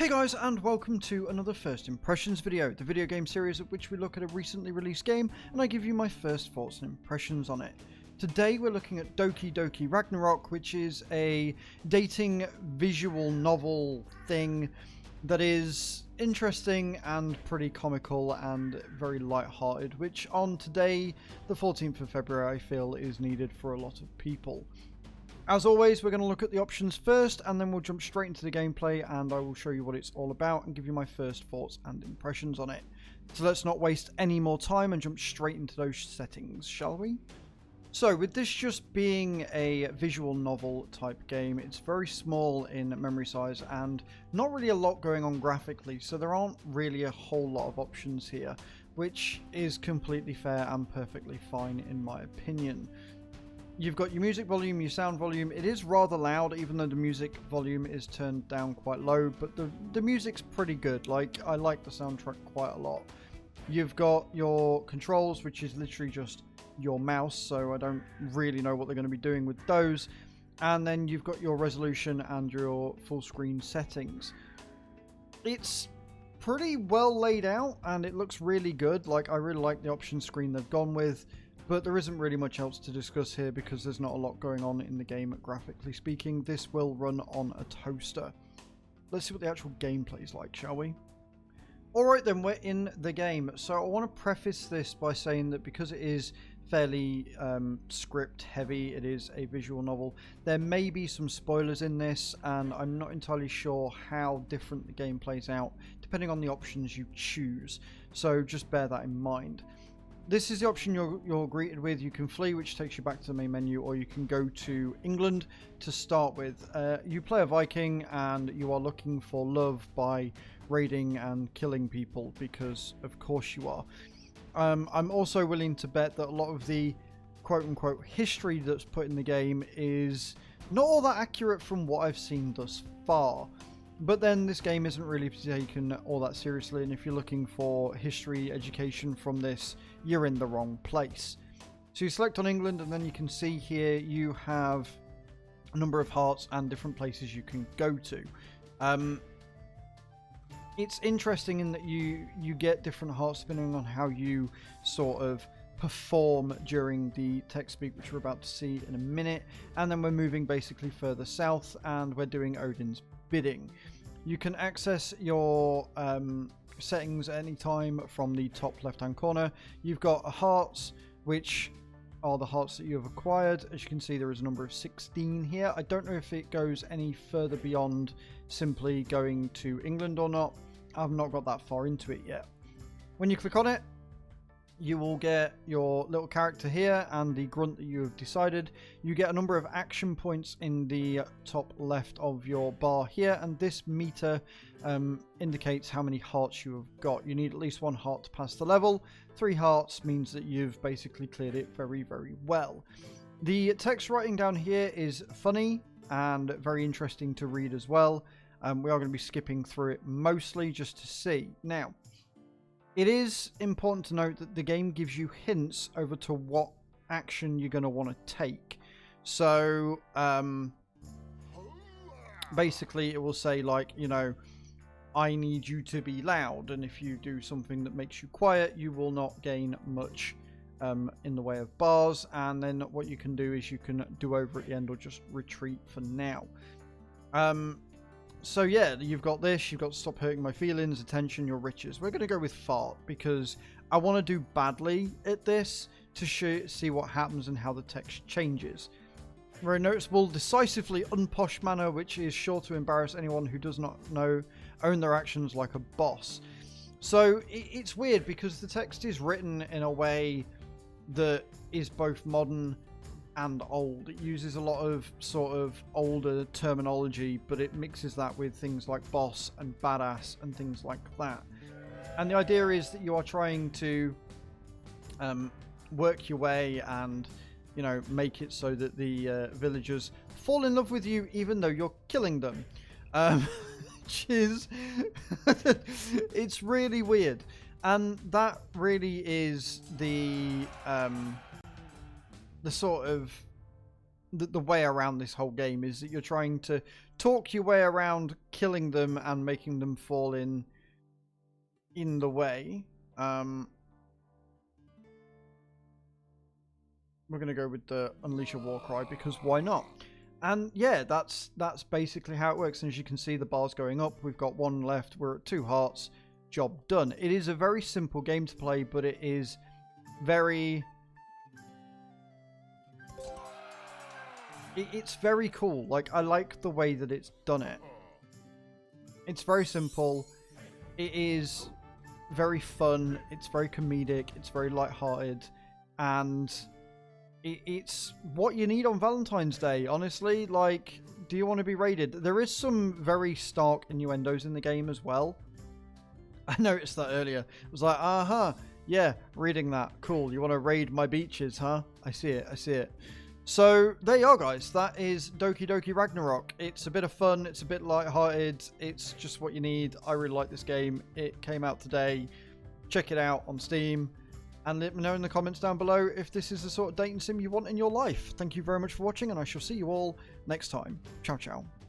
Hey guys, and welcome to another First Impressions video, the video game series at which we look at a recently released game and I give you my first thoughts and impressions on it. Today we're looking at Doki Doki Ragnarok, which is a dating visual novel thing that is interesting and pretty comical and very light-hearted, which on today, the 14th of February, I feel is needed for a lot of people. As always, we're going to look at the options first, and then we'll jump straight into the gameplay, and I will show you what it's all about and give you my first thoughts and impressions on it. So let's not waste any more time and jump straight into those settings, shall we? So, with this just being a visual novel type game, it's very small in memory size and not really a lot going on graphically, so there aren't really a whole lot of options here, which is completely fair and perfectly fine in my opinion. You've got your music volume, your sound volume. It is rather loud, even though the music volume is turned down quite low, but the music's pretty good. Like, I like the soundtrack quite a lot. You've got your controls, which is literally just your mouse, so I don't really know what they're going to be doing with those. And then you've got your resolution and your full screen settings. It's pretty well laid out, and it looks really good. Like, I really like the option screen they've gone with. But there isn't really much else to discuss here because there's not a lot going on in the game, graphically speaking. This will run on a toaster. Let's see what the actual gameplay is like, shall we? Alright then, we're in the game. So I want to preface this by saying that because it is fairly script heavy, it is a visual novel, there may be some spoilers in this, and I'm not entirely sure how different the game plays out depending on the options you choose. So just bear that in mind. This is the option you're greeted with. You can flee, which takes you back to the main menu, or you can go to England to start with. You play a Viking, and you are looking for love by raiding and killing people, because of course you are. I'm also willing to bet that a lot of the quote-unquote history that's put in the game is not all that accurate from what I've seen thus far. But then this game isn't really taken all that seriously, and if you're looking for history education from this, you're in the wrong place. So you select on England, and then you can see here you have a number of hearts and different places you can go to. It's interesting in that you get different hearts depending on how you sort of perform during the text speak, which we're about to see in a minute. And then we're moving basically further south, and we're doing Odin's bidding. You can access your settings at any time from the top left hand corner. You've got hearts, which are the hearts that you have acquired. As you can see, there is a number of 16 here. I don't know if it goes any further beyond simply going to England or not. I've not got that far into it yet. When you click on it, you will get your little character here and the grunt that you have decided. You get a number of action points in the top left of your bar here, and this meter indicates how many hearts you have got. You need at least 1 heart to pass the level. 3 hearts means that you've basically cleared it very, very well. The text writing down here is funny and very interesting to read as well. We are going to be skipping through it mostly just to see. Now, it is important to note that the game gives you hints over to what action you're going to want to take. So, basically it will say, like, you know, I need you to be loud, and if you do something that makes you quiet, you will not gain much in the way of bars. And then what you can do is you can do over at the end or just retreat for now. So yeah, you've got this, you've got stop hurting my feelings, attention, your riches. We're going to go with fart because I want to do badly at this to see what happens and how the text changes. Very noticeable, decisively unposh manner, which is sure to embarrass anyone who does not own their actions like a boss. So it's weird because the text is written in a way that is both modern and old. It uses a lot of sort of older terminology, but it mixes that with things like boss and badass and things like that. And the idea is that you are trying to work your way and, you know, make it so that the villagers fall in love with you even though you're killing them. Which is it's really weird. And that really is the sort of the way around this whole game is that you're trying to talk your way around killing them and making them fall in the way. We're going to go with the Unleash a War Cry because why not? And yeah, that's basically how it works. And as you can see, the bar's going up. We've got 1 left. We're at 2 hearts. Job done. It is a very simple game to play, but it is very... It's very cool. Like, I like the way that it's done it. It's very simple. It is very fun. It's very comedic. It's very lighthearted. And it's what you need on Valentine's Day, honestly. Like, do you want to be raided? There is some very stark innuendos in the game as well. I noticed that earlier. I was like, yeah, reading that. Cool. You want to raid my beaches, huh? I see it. I see it. So, there you are, guys. That is Doki Doki Ragnarok. It's a bit of fun. It's a bit lighthearted. It's just what you need. I really like this game. It came out today. Check it out on Steam. And let me know in the comments down below if this is the sort of dating sim you want in your life. Thank you very much for watching, and I shall see you all next time. Ciao, ciao.